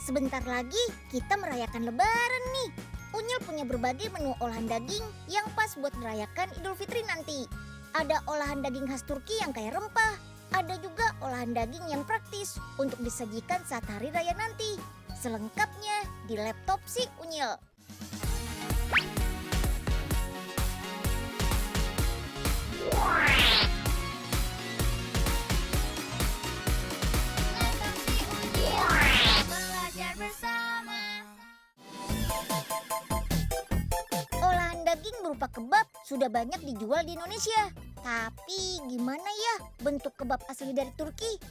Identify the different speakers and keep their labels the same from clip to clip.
Speaker 1: Sebentar lagi kita merayakan Lebaran nih. Unyil punya berbagai menu olahan daging yang pas buat merayakan Idul Fitri nanti. Ada olahan daging khas Turki yang kaya rempah. Ada juga olahan daging yang praktis untuk disajikan saat hari raya nanti. Selengkapnya di laptop si Unyil. Olahan daging berupa kebab sudah banyak dijual di Indonesia. Tapi gimana ya bentuk kebab asli dari Turki?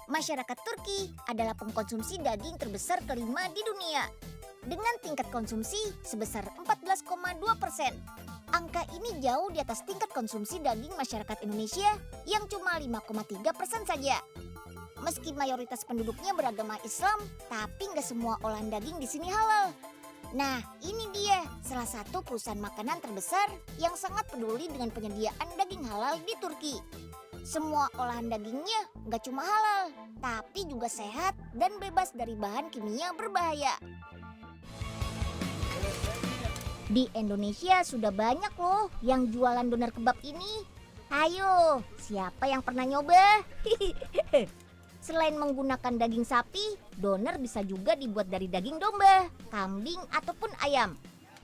Speaker 1: Masyarakat Turki adalah pengkonsumsi daging terbesar kelima di dunia. Dengan tingkat konsumsi sebesar 14,2%. Angka ini jauh di atas tingkat konsumsi daging masyarakat Indonesia yang cuma 5,3% saja. Meski mayoritas penduduknya beragama Islam, tapi nggak semua olahan daging di sini halal. Nah, ini dia salah satu perusahaan makanan terbesar yang sangat peduli dengan penyediaan daging halal di Turki. Semua olahan dagingnya nggak cuma halal, tapi juga sehat dan bebas dari bahan kimia berbahaya. Di Indonesia sudah banyak loh yang jualan doner kebab ini. Ayo, siapa yang pernah nyoba? Selain menggunakan daging sapi, doner bisa juga dibuat dari daging domba, kambing, ataupun ayam.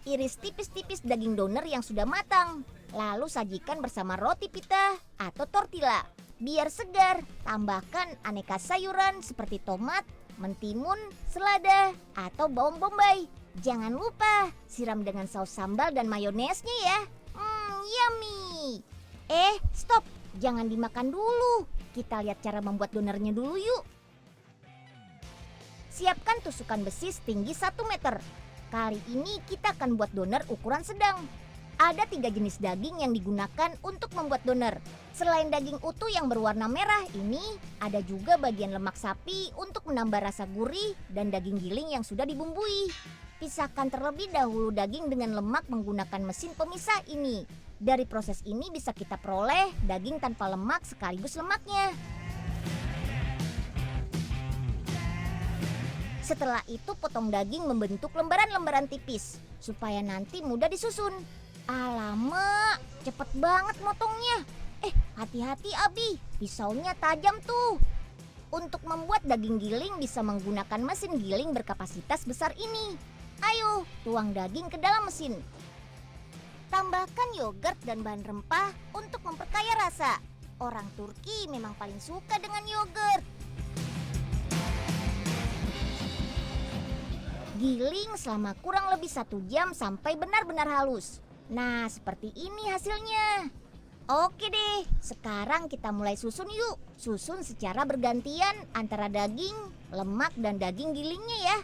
Speaker 1: Iris tipis-tipis daging doner yang sudah matang, lalu sajikan bersama roti pita atau tortilla. Biar segar, tambahkan aneka sayuran seperti tomat, mentimun, selada, atau bawang bombay. Jangan lupa siram dengan saus sambal dan mayonesnya ya. Yummy. Stop, jangan dimakan dulu. Kita lihat cara membuat donernya dulu yuk. Siapkan tusukan besi setinggi 1 meter. Kali ini kita akan buat doner ukuran sedang. Ada 3 jenis daging yang digunakan untuk membuat doner. Selain daging utuh yang berwarna merah ini, ada juga bagian lemak sapi untuk menambah rasa gurih dan daging giling yang sudah dibumbui. Pisahkan terlebih dahulu daging dengan lemak menggunakan mesin pemisah ini. Dari proses ini bisa kita peroleh daging tanpa lemak sekaligus lemaknya. Setelah itu potong daging membentuk lembaran-lembaran tipis supaya nanti mudah disusun. Alamak, cepet banget motongnya. Hati-hati Abi, pisaunya tajam tuh. Untuk membuat daging giling bisa menggunakan mesin giling berkapasitas besar ini. Ayo, tuang daging ke dalam mesin. Tambahkan yogurt dan bahan rempah untuk memperkaya rasa. Orang Turki memang paling suka dengan yogurt. Giling selama kurang lebih 1 jam sampai benar-benar halus. Nah, seperti ini hasilnya. Oke deh, sekarang kita mulai susun yuk. Susun secara bergantian antara daging, lemak, dan daging gilingnya ya.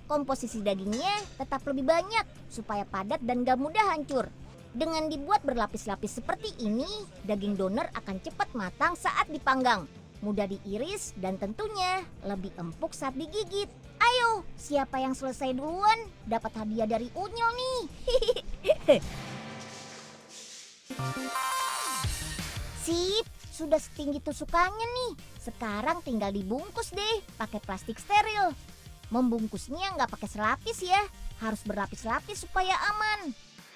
Speaker 1: Komposisi dagingnya tetap lebih banyak supaya padat dan gak mudah hancur. Dengan dibuat berlapis-lapis seperti ini, daging doner akan cepat matang saat dipanggang, mudah diiris, dan tentunya lebih empuk saat digigit. Ayo, siapa yang selesai duluan dapat hadiah dari Unyil nih. Sip, sudah setinggi tusukannya nih. Sekarang tinggal dibungkus deh pakai plastik steril. Membungkusnya nggak pakai selapis ya, harus berlapis-lapis supaya aman.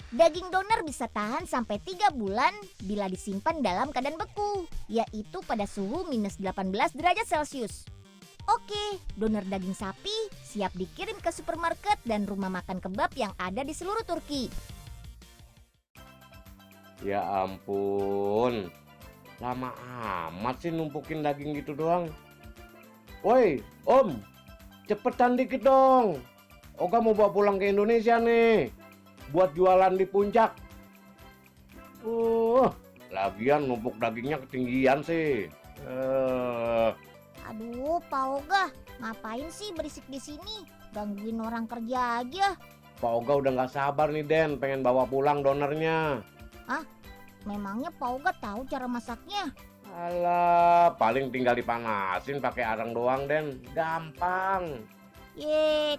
Speaker 1: Daging doner bisa tahan sampai 3 bulan bila disimpan dalam keadaan beku, yaitu pada suhu minus 18 derajat Celcius. Oke, doner daging sapi siap dikirim ke supermarket dan rumah makan kebab yang ada di seluruh Turki.
Speaker 2: Ya ampun, lama amat sih numpukin daging gitu doang. Woi, Om, cepetan dikit dong. Oga mau bawa pulang ke Indonesia nih, buat jualan di puncak. Lagian numpuk dagingnya ketinggian sih.
Speaker 1: Aduh, Pak Oga, ngapain sih berisik di sini? Gangguin orang kerja aja.
Speaker 2: Pak Oga udah nggak sabar nih Den, pengen bawa pulang donernya.
Speaker 1: Memangnya Pak Oga tahu cara masaknya?
Speaker 2: Alah, paling tinggal dipanasin pakai arang doang Den, gampang.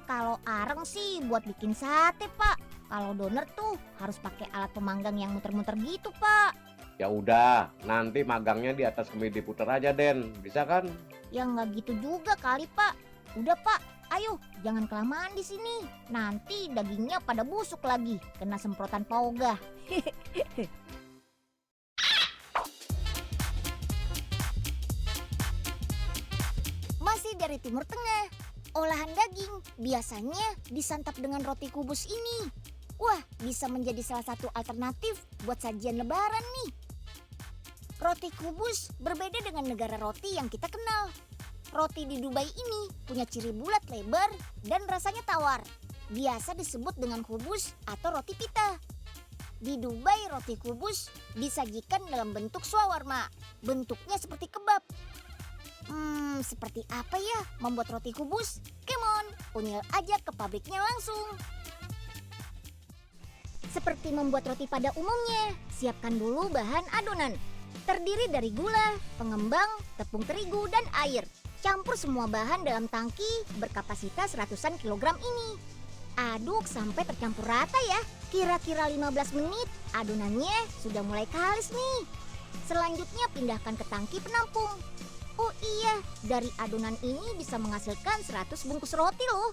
Speaker 1: Kalau areng sih buat bikin sate, Pak. Kalau doner tuh harus pakai alat pemanggang yang muter-muter gitu, Pak.
Speaker 2: Ya udah, nanti magangnya di atas kemudi puter aja Den, bisa kan?
Speaker 1: Ya nggak gitu juga kali, Pak. Udah, Pak, Ayo, jangan kelamaan di sini. Nanti dagingnya pada busuk lagi, kena semprotan paogah. Masih dari Timur Tengah, olahan daging biasanya disantap dengan roti kubus ini. Wah, bisa menjadi salah satu alternatif buat sajian lebaran nih. Roti kubus berbeda dengan negara roti yang kita kenal. Roti di Dubai ini punya ciri bulat lebar dan rasanya tawar. Biasa disebut dengan kubus atau roti pita. Di Dubai roti kubus disajikan dalam bentuk shawarma. Bentuknya seperti kebab. Seperti apa ya membuat roti kubus? Come on, unyil aja ke pabriknya langsung. Seperti membuat roti pada umumnya, siapkan dulu bahan adonan. Terdiri dari gula, pengembang, tepung terigu, dan air. Campur semua bahan dalam tangki berkapasitas ratusan kilogram ini. Aduk sampai tercampur rata ya. Kira-kira 15 menit adonannya sudah mulai kalis nih. Selanjutnya pindahkan ke tangki penampung. Oh iya, dari adonan ini bisa menghasilkan 100 bungkus roti loh.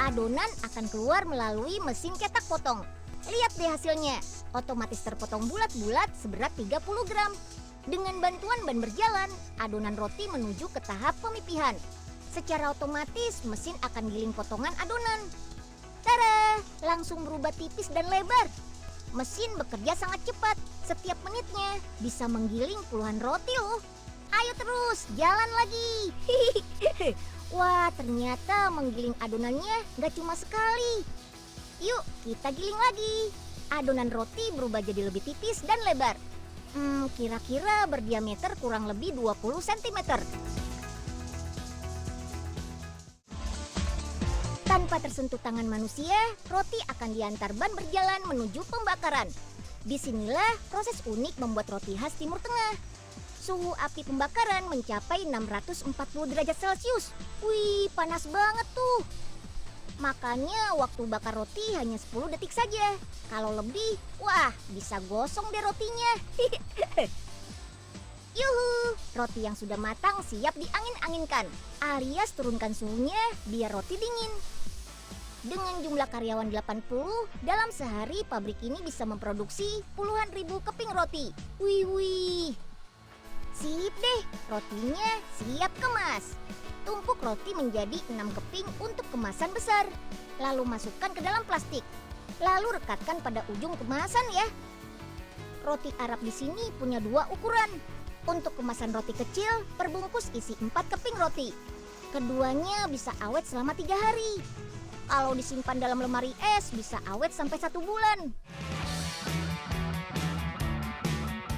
Speaker 1: Adonan akan keluar melalui mesin cetak potong. Lihat deh hasilnya, otomatis terpotong bulat-bulat seberat 30 gram. Dengan bantuan ban berjalan, adonan roti menuju ke tahap pemipihan. Secara otomatis mesin akan giling potongan adonan. Tada! Langsung berubah tipis dan lebar. Mesin bekerja sangat cepat. Setiap menitnya bisa menggiling puluhan roti loh. Ayo terus, jalan lagi. Wah, ternyata menggiling adonannya gak cuma sekali. Yuk, kita giling lagi. Adonan roti berubah jadi lebih tipis dan lebar. Kira-kira berdiameter kurang lebih 20 cm. Tanpa tersentuh tangan manusia, roti akan diantar ban berjalan menuju pembakaran. Disinilah proses unik membuat roti khas Timur Tengah. Suhu api pembakaran mencapai 640 derajat Celcius. Wih, panas banget tuh. Makanya waktu bakar roti hanya 10 detik saja. Kalau lebih, wah bisa gosong deh rotinya. Yuhu, roti yang sudah matang siap diangin-anginkan. Alias turunkan suhunya biar roti dingin. Dengan jumlah karyawan 80, dalam sehari pabrik ini bisa memproduksi puluhan ribu keping roti. Wih. Sip deh, rotinya siap kemas. Tumpuk roti menjadi 6 keping untuk kemasan besar. Lalu masukkan ke dalam plastik. Lalu rekatkan pada ujung kemasan ya. Roti Arab di sini punya 2 ukuran. Untuk kemasan roti kecil, perbungkus isi 4 keping roti. Keduanya bisa awet selama 3 hari. Kalau disimpan dalam lemari es, bisa awet sampai 1 bulan.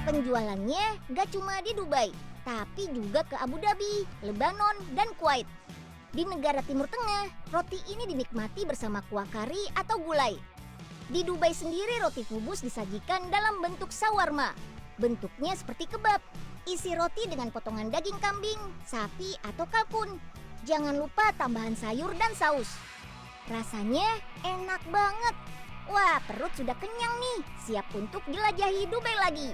Speaker 1: Penjualannya gak cuma di Dubai, tapi juga ke Abu Dhabi, Lebanon, dan Kuwait. Di negara Timur Tengah, roti ini dinikmati bersama kuah kari atau gulai. Di Dubai sendiri roti kubus disajikan dalam bentuk shawarma. Bentuknya seperti kebab. Isi roti dengan potongan daging kambing, sapi, atau kalkun. Jangan lupa tambahan sayur dan saus. Rasanya enak banget. Wah, perut sudah kenyang nih. Siap untuk jelajahi Dubai lagi.